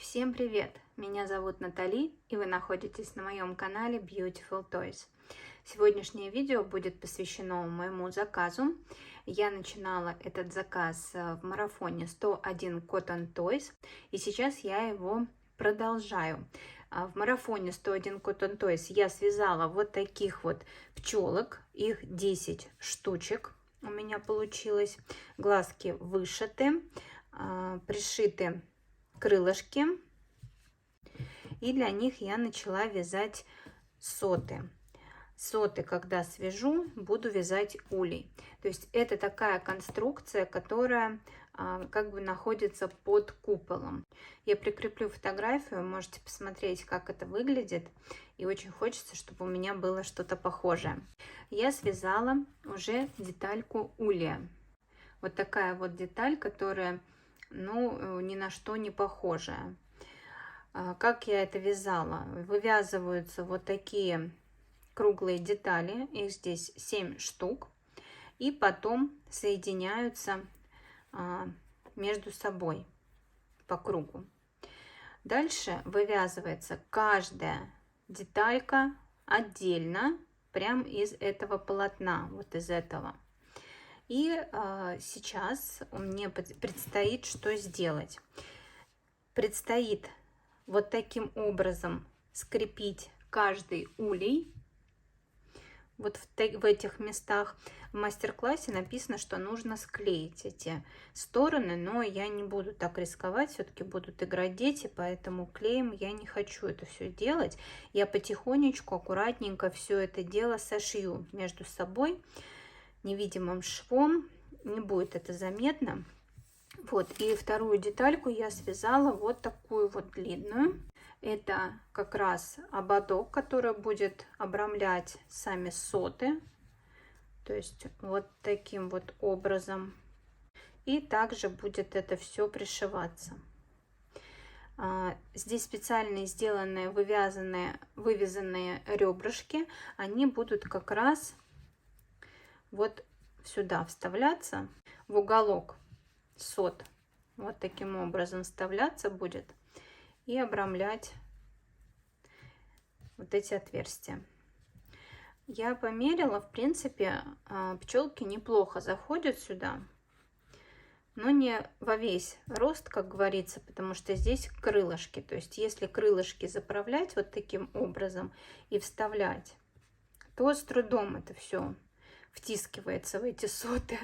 Всем привет! Меня зовут Натали, и вы находитесь на моем канале Beautiful Toys. Сегодняшнее видео будет посвящено моему заказу. Я начинала этот заказ в марафоне 101 Cotton Toys, и сейчас я его продолжаю. В марафоне 101 Cotton Toys я связала вот таких вот пчелок, их 10 штучек у меня получилось. Глазки вышиты, пришиты крылышки, и для них я начала вязать соты. Соты, когда свяжу, буду вязать улей. То есть это такая конструкция, которая как бы находится под куполом. Я прикреплю фотографию, можете посмотреть, как это выглядит. И очень хочется, чтобы у меня было что-то похожее. Я связала уже детальку улья. Вот такая вот деталь, которая, ну, ни на что не похожая. Как я это вязала? Вывязываются вот такие круглые детали, их здесь 7 штук, и потом соединяются между собой по кругу. Дальше вывязывается каждая деталька отдельно, прям из этого полотна, вот из этого. И сейчас мне предстоит что сделать? Предстоит вот таким образом скрепить каждый улей вот в этих местах. В мастер-классе написано, что нужно склеить эти стороны, но я не буду так рисковать, все-таки будут играть дети, поэтому клеем я не хочу это все делать. Я потихонечку, аккуратненько все это дело сошью между собой невидимым швом, не будет это заметно. Вот, и вторую детальку я связала вот такую вот длинную. Это как раз ободок, который будет обрамлять сами соты. То есть вот таким вот образом. И также будет это все пришиваться. Здесь специально сделанные вывязанные ребрышки. Они будут как раз вот сюда вставляться, в уголок сот. Вот таким образом вставляться будет и обрамлять вот эти отверстия. Я померила, в принципе, пчелки неплохо заходят сюда, но не во весь рост, как говорится, потому что здесь крылышки. То есть если крылышки заправлять вот таким образом и вставлять, то с трудом это все втискивается в эти соты.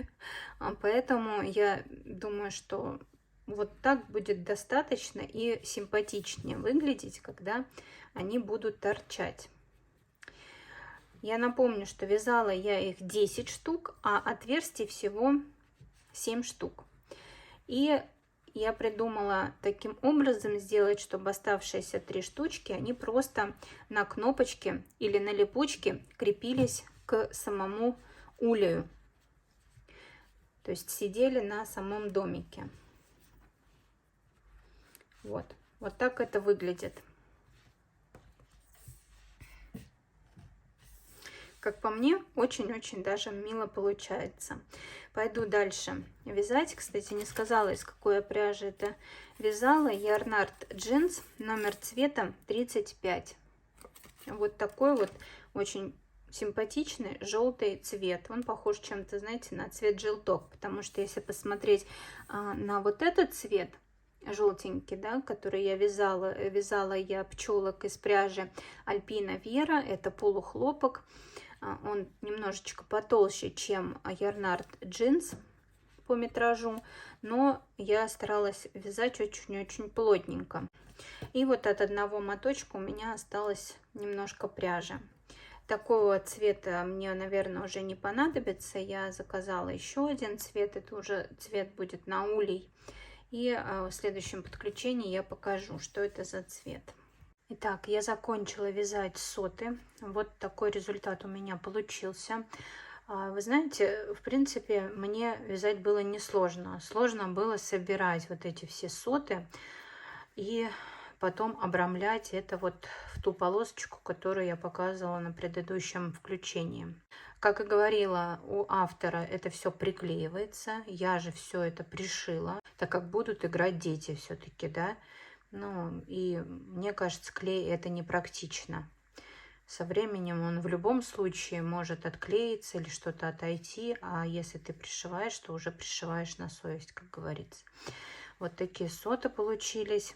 Поэтому я думаю, что вот так будет достаточно и симпатичнее выглядеть, когда они будут торчать. Я напомню, что вязала я их 10 штук, а отверстий всего 7 штук. И я придумала таким образом сделать, чтобы оставшиеся 3 штучки, они просто на кнопочке или на липучке крепились к самому улею. То есть сидели на самом домике. Вот так это выглядит. Как по мне, очень-очень даже мило получается. Пойду дальше вязать. Кстати, не сказала, из какой я пряжи это вязала. Ярнард джинс, номер цвета 35. Вот такой вот очень симпатичный желтый цвет. Он похож чем-то, знаете, на цвет желток. Потому что если посмотреть на вот этот цвет, желтенький, да, который я вязала я пчелок из пряжи Альпина Вера, это полухлопок. Он немножечко потолще, чем Ярнард джинс по метражу, но я старалась вязать очень-очень плотненько. И вот от одного моточка у меня осталось немножко пряжи. Такого цвета мне, наверное, уже не понадобится. Я заказала еще один цвет. Это уже цвет будет на улей. И в следующем подключении я покажу, что это за цвет. Итак, я закончила вязать соты. Вот такой результат у меня получился. Вы знаете, в принципе, мне вязать было несложно. Сложно было собирать вот эти все соты и потом обрамлять это вот в ту полосочку, которую я показывала на предыдущем включении. Как и говорила у автора, это все приклеивается. Я же все это пришила, так как будут играть дети все-таки, да. Ну, и мне кажется, клей это непрактично. Со временем он в любом случае может отклеиться или что-то отойти, а если ты пришиваешь, то уже пришиваешь на совесть, как говорится. Вот такие соты получились.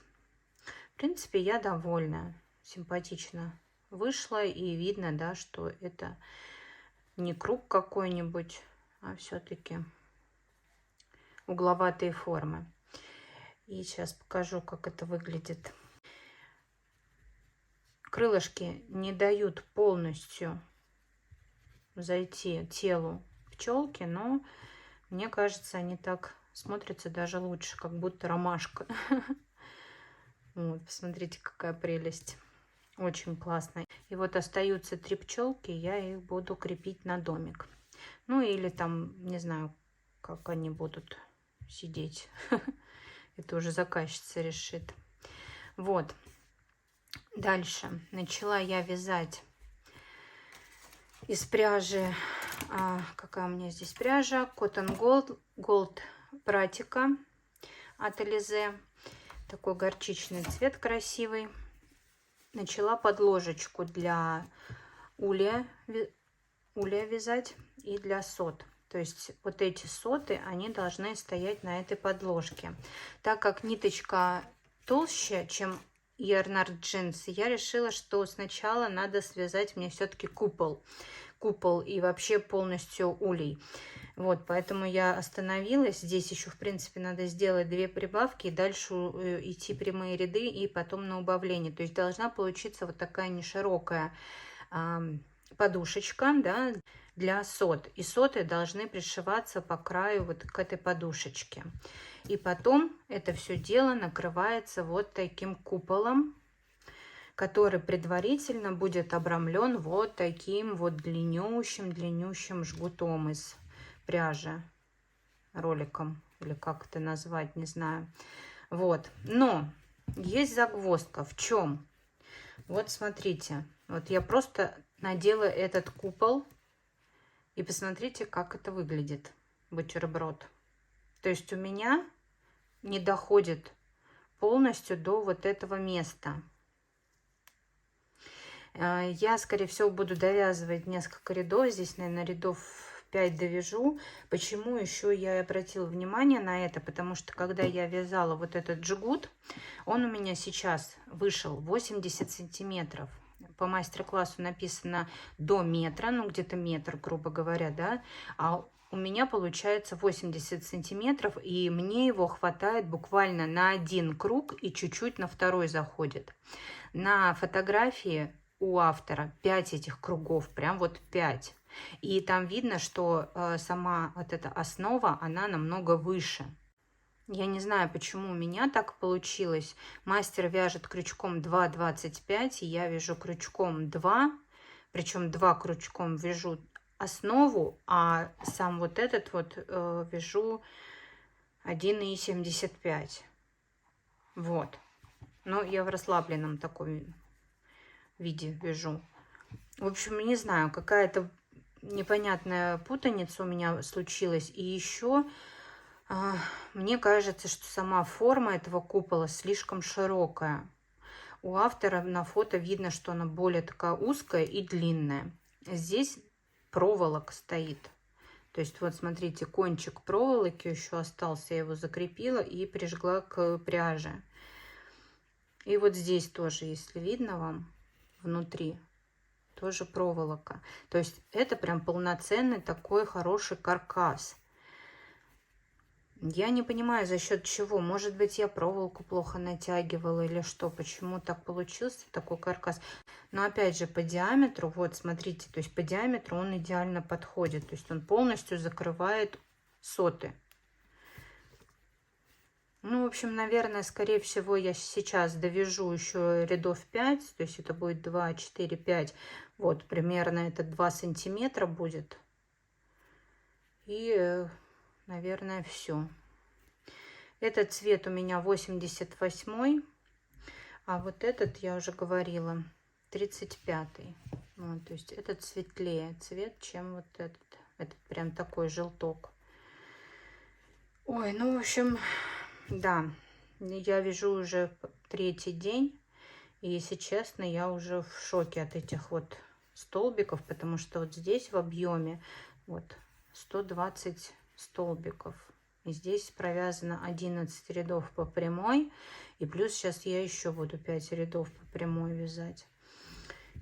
В принципе, я довольна, симпатично вышло, и видно, да, что это не круг какой-нибудь, а все-таки угловатые формы. И сейчас покажу, как это выглядит. Крылышки не дают полностью зайти телу пчелки, но мне кажется, они так смотрятся даже лучше, как будто ромашка. Вот, посмотрите, какая прелесть. Очень классно. И вот остаются 3 пчелки, я их буду крепить на домик. Ну или там, не знаю, как они будут сидеть. Это уже заказчица решит. Вот. Дальше начала я вязать из пряжи. Какая у меня здесь пряжа? Cotton Gold Pratica от Alize. Такой горчичный цвет красивый. Начала подложечку для улья вязать и для сот. То есть вот эти соты, они должны стоять на этой подложке. Так как ниточка толще, чем Yarnard Jeans, я решила, что сначала надо связать мне все-таки купол и вообще полностью улей. Вот, поэтому я остановилась. Здесь еще, в принципе, надо сделать 2 прибавки и дальше идти прямые ряды и потом на убавление. То есть должна получиться вот такая неширокая подушечка, да, для сот. И соты должны пришиваться по краю вот к этой подушечке. И потом это все дело накрывается вот таким куполом, который предварительно будет обрамлен вот таким вот длиннющим жгутом из пряжи, роликом, или как это назвать, не знаю. Вот, но есть загвоздка. В чем? Вот смотрите, вот я просто надела этот купол, и посмотрите, как это выглядит, бутерброд. То есть у меня не доходит полностью до вот этого места. Я, скорее всего, буду довязывать несколько рядов. Здесь, наверное, рядов 5 довяжу. Почему еще я обратила внимание на это? Потому что, когда я вязала вот этот джгут, он у меня сейчас вышел 80 сантиметров. По мастер-классу написано до метра, ну где-то метр, грубо говоря, да. А у меня получается 80 сантиметров, и мне его хватает буквально на 1 круг, и чуть-чуть на второй заходит. На фотографии у автора 5 этих кругов, прям вот 5. И там видно, что сама вот эта основа, она намного выше. Я не знаю, почему у меня так получилось. Мастер вяжет крючком 2,25, и я вяжу крючком 2. Причем 2 крючком вяжу основу, а сам вот этот вот вяжу 1,75. Вот. Но я в расслабленном таком виде вяжу. В общем, не знаю, какая-то непонятная путаница у меня случилась. И еще мне кажется, что сама форма этого купола слишком широкая. У автора на фото видно, что она более такая узкая и длинная. Здесь проволока стоит. То есть вот смотрите, кончик проволоки еще остался. Я его закрепила и прижгла к пряже. И вот здесь тоже, если видно вам, внутри тоже проволока. То есть это прям полноценный такой хороший каркас. Я не понимаю, за счет чего. Может быть, я проволоку плохо натягивала или что. Почему так получился такой каркас. Но опять же, по диаметру, вот смотрите, то есть по диаметру он идеально подходит. То есть он полностью закрывает соты. Ну, в общем, наверное, скорее всего, я сейчас довяжу еще рядов 5. То есть это будет 2, 4, 5. Вот, примерно это 2 сантиметра будет. И, наверное, все. Этот цвет у меня 88. А вот этот, я уже говорила, 35. Вот, то есть этот светлее цвет, чем вот этот. Этот прям такой желток. Ой, ну, в общем... Да, Я вяжу уже 3-й день. И, если честно, я уже в шоке от этих вот столбиков, потому что вот здесь в объеме вот 120 столбиков. И здесь провязано 11 рядов по прямой. И плюс сейчас я еще буду 5 рядов по прямой вязать.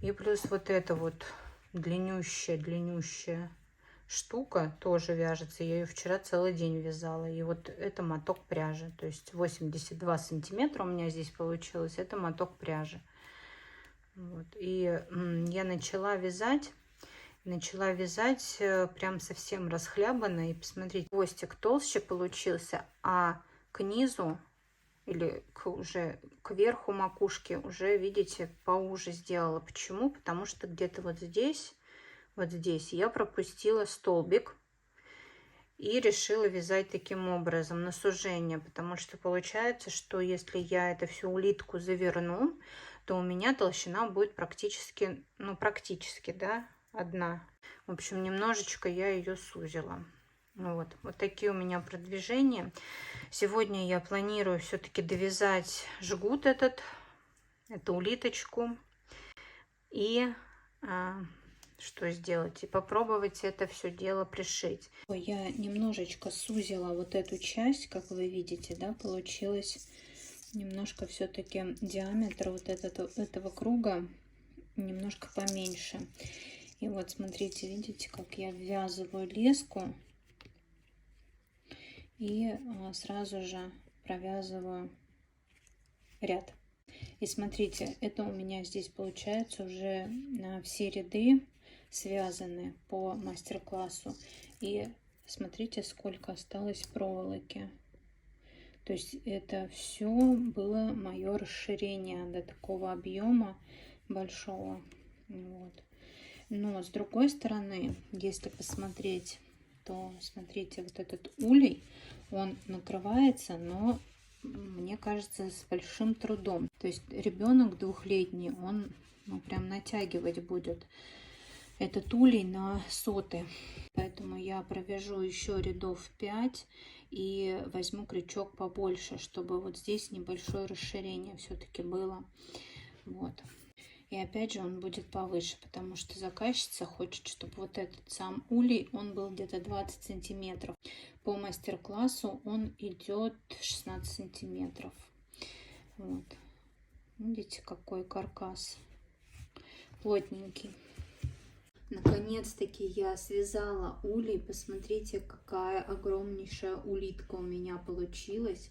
И плюс вот эта вот длиннющая штука тоже вяжется. Я ее вчера целый день вязала. И вот это моток пряжи. То есть 82 сантиметра у меня здесь получилось. Это моток пряжи. Вот. И я начала вязать прям совсем расхлябанно. И посмотрите, хвостик толще получился, а к низу или уже к верху макушки уже, видите, поуже сделала. Почему? Потому что где-то вот здесь я пропустила столбик и решила вязать таким образом на сужение, потому что получается, что если я это всю улитку заверну, то у меня толщина будет практически, да, одна. В общем, немножечко я ее сузила. Вот такие у меня продвижения. Сегодня я планирую все-таки довязать жгут эту улиточку. И что сделать? И попробовать это все дело пришить. Я немножечко сузила вот эту часть, как вы видите, да, получилось немножко все-таки диаметр вот этого круга немножко поменьше. И вот смотрите, видите, как я ввязываю леску и сразу же провязываю ряд. И смотрите, это у меня здесь получается уже все ряды связаны по мастер-классу. И смотрите, сколько осталось проволоки. То есть это все было мое расширение до такого объема большого. Вот. Но с другой стороны, если посмотреть, то смотрите, вот этот улей, он накрывается, но мне кажется, с большим трудом. То есть ребенок 2-летний, он прям натягивать будет этот улей на соты. Поэтому я провяжу еще рядов 5 и возьму крючок побольше, чтобы вот здесь небольшое расширение все-таки было. Вот. И опять же он будет повыше, потому что заказчица хочет, чтобы вот этот сам улей, он был где-то 20 сантиметров. По мастер-классу он идет 16 сантиметров. Вот. Видите, какой каркас плотненький. Наконец-таки я связала улей. Посмотрите, какая огромнейшая улитка у меня получилась.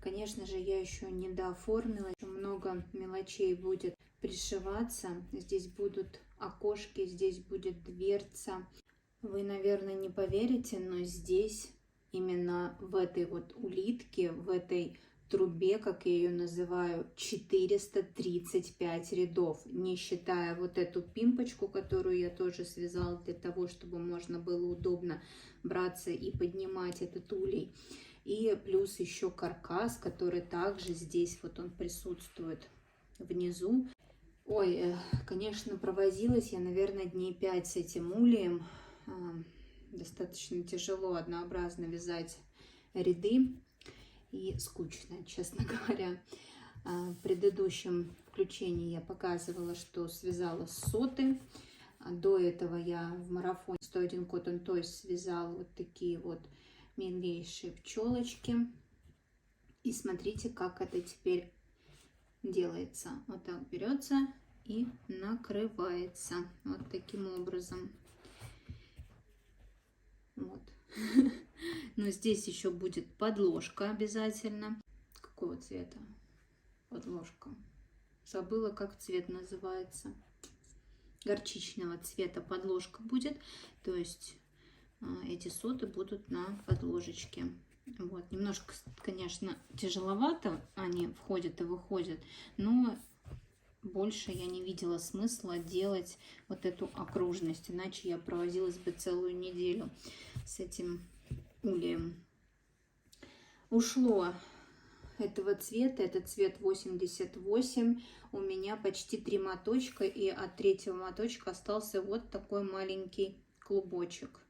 Конечно же, я еще не дооформила. Еще много мелочей будет пришиваться. Здесь будут окошки, здесь будет дверца. Вы, наверное, не поверите, но здесь, именно в этой вот улитке, в этой трубе, как я ее называю, 435 рядов, не считая вот эту пимпочку, которую я тоже связала для того, чтобы можно было удобно браться и поднимать этот улей. И плюс еще каркас, который также здесь вот он присутствует внизу. Ой, конечно, провозилась я, наверное, дней 5 с этим улеем. Достаточно тяжело однообразно вязать ряды и скучно, честно говоря. В предыдущем включении я показывала, что связала соты. До этого я в марафоне 101 Cotton Toys связала вот такие вот милейшие пчелочки. И смотрите, как это теперь делается. Вот так берется и накрывается вот таким образом. Вот. Но здесь еще будет подложка обязательно. Какого цвета подложка? Забыла, как цвет называется. Горчичного цвета подложка будет. То есть эти соты будут на подложечке. Вот. Немножко, конечно, тяжеловато они входят и выходят, но больше я не видела смысла делать вот эту окружность, иначе я провозилась бы целую неделю с этим ульем. Ушло этого цвета, это цвет 88, у меня почти 3 моточка, и от 3-го моточка остался вот такой маленький клубочек.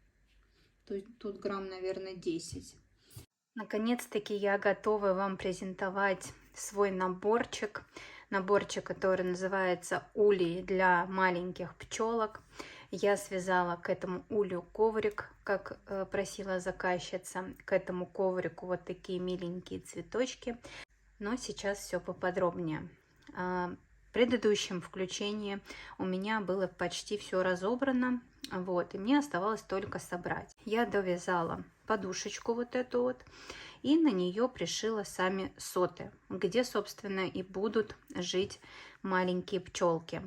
Тут грамм, наверное, 10. Наконец-таки я готова вам презентовать свой наборчик, который называется «Улей для маленьких пчелок». Я связала к этому улью коврик, как просила заказчица, к этому коврику вот такие миленькие цветочки. Но сейчас все поподробнее. В предыдущем включении у меня было почти все разобрано, вот, и мне оставалось только собрать. Я довязала подушечку вот эту вот, и на нее пришила сами соты, где, собственно, и будут жить маленькие пчелки.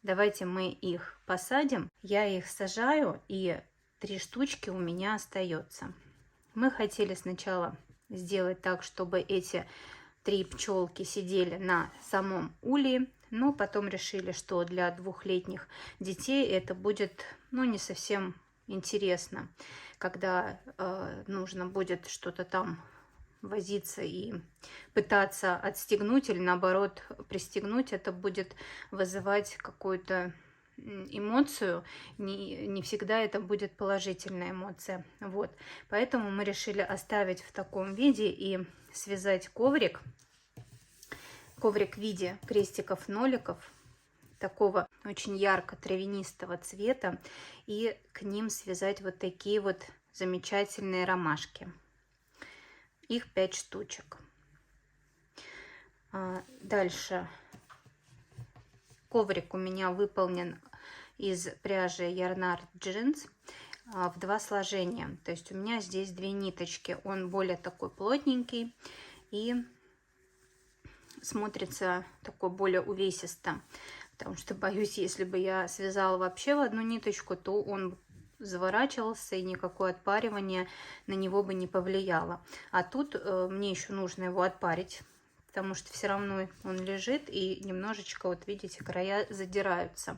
Давайте мы их посадим. Я их сажаю, и 3 штучки у меня остается. Мы хотели сначала сделать так, чтобы эти 3 пчелки сидели на самом улье, но потом решили, что для 2-летних детей это будет, ну, не совсем интересно, когда нужно будет что-то там возиться и пытаться отстегнуть или наоборот пристегнуть. Это будет вызывать какую-то эмоцию, не всегда это будет положительная эмоция. Вот, поэтому мы решили оставить в таком виде и связать коврик в виде крестиков-ноликов, такого очень ярко-травянистого цвета, и к ним связать вот такие вот замечательные ромашки. Их 5 штучек. Дальше коврик у меня выполнен из пряжи Yarnart Jeans в 2 сложения. То есть у меня здесь 2 ниточки. Он более такой плотненький и смотрится такой более увесисто. Потому что боюсь, если бы я связала вообще в 1 ниточку, то он заворачивался, и никакое отпаривание на него бы не повлияло. А тут мне еще нужно его отпарить, потому что все равно он лежит, и немножечко, вот видите, края задираются.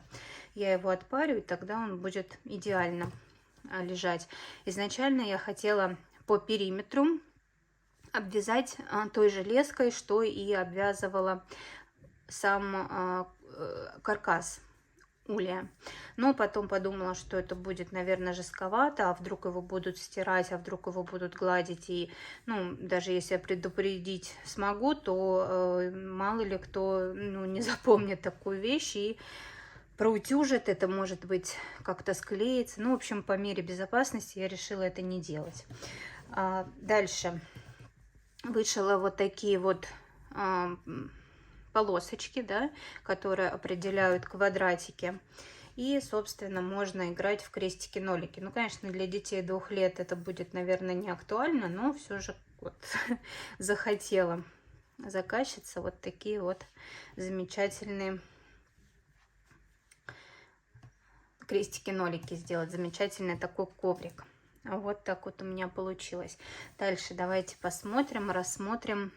Я его отпарю, и тогда он будет идеально лежать. Изначально я хотела по периметру обвязать той же леской, что и обвязывала сам каркас улья. Но потом подумала, что это будет, наверное, жестковато, а вдруг его будут стирать, а вдруг его будут гладить, и, ну, даже если я предупредить смогу, то мало ли кто, ну, не запомнит такую вещь и проутюжит, это может быть как-то склеится. Ну, в общем, по мере безопасности я решила это не делать. Дальше вышила вот такие вот полосочки, да, которые определяют квадратики. И, собственно, можно играть в крестики-нолики. Ну, конечно, для детей 2 лет это будет, наверное, не актуально, но все же вот захотела заказчица вот такие вот замечательные крестики-нолики сделать. Замечательный такой коврик. Вот так вот у меня получилось. Дальше давайте посмотрим, рассмотрим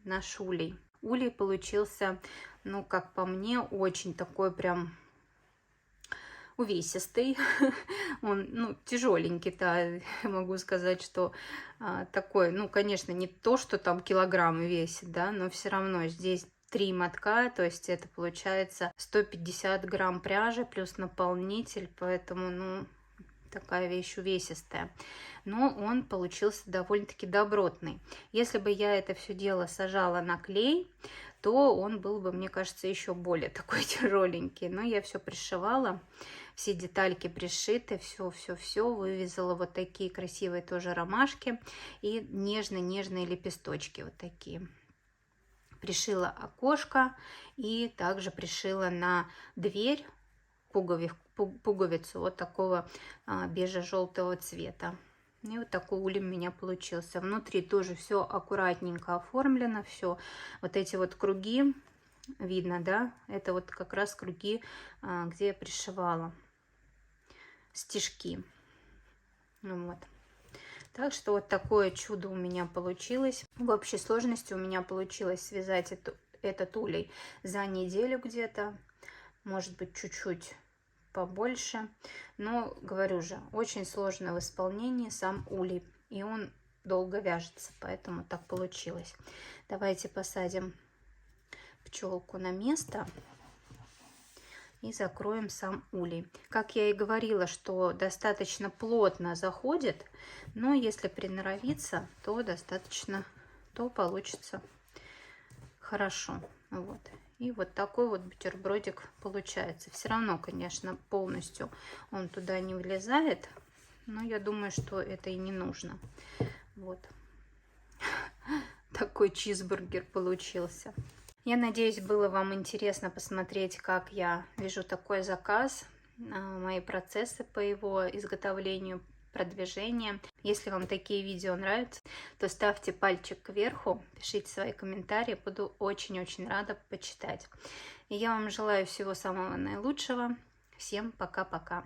наш улей. Улей получился, ну, как по мне, очень такой прям увесистый. Он, ну, тяжеленький-то, могу сказать, что такой, ну, конечно, не то, что там килограммы весит, да, но все равно здесь 3 мотка, то есть это получается 150 грамм пряжи плюс наполнитель, поэтому, ну, такая вещь увесистая. Но он получился довольно-таки добротный. Если бы я это все дело сажала на клей, то он был бы, мне кажется, еще более такой тяжеленький. Но я все пришивала, все детальки пришиты, все вывязала вот такие красивые тоже ромашки и нежные лепесточки вот такие. Пришила окошко и также пришила на дверь пуговицу вот такого бежево-желтого цвета. И вот такой улей у меня получился. Внутри тоже все аккуратненько оформлено, все. Вот эти вот круги, видно, да? Это вот как раз круги, где я пришивала стежки. Вот. Так что вот такое чудо у меня получилось. В общей сложности у меня получилось связать этот улей за неделю где-то. Может быть, чуть-чуть побольше. Но, говорю же, очень сложно в исполнении сам улей. И он долго вяжется, поэтому так получилось. Давайте посадим пчелку на место. и закроем сам улей. Как я и говорила, что достаточно плотно заходит, но если приноровиться, то то получится хорошо. Вот. И вот такой вот бутербродик получается. Все равно, конечно, полностью он туда не влезает, но я думаю, что это и не нужно. Вот. Такой чизбургер получился. Я надеюсь, было вам интересно посмотреть, как я вяжу такой заказ, мои процессы по его изготовлению, продвижению. Если вам такие видео нравятся, то ставьте пальчик кверху, пишите свои комментарии, буду очень-очень рада почитать. И я вам желаю всего самого наилучшего. Всем пока-пока.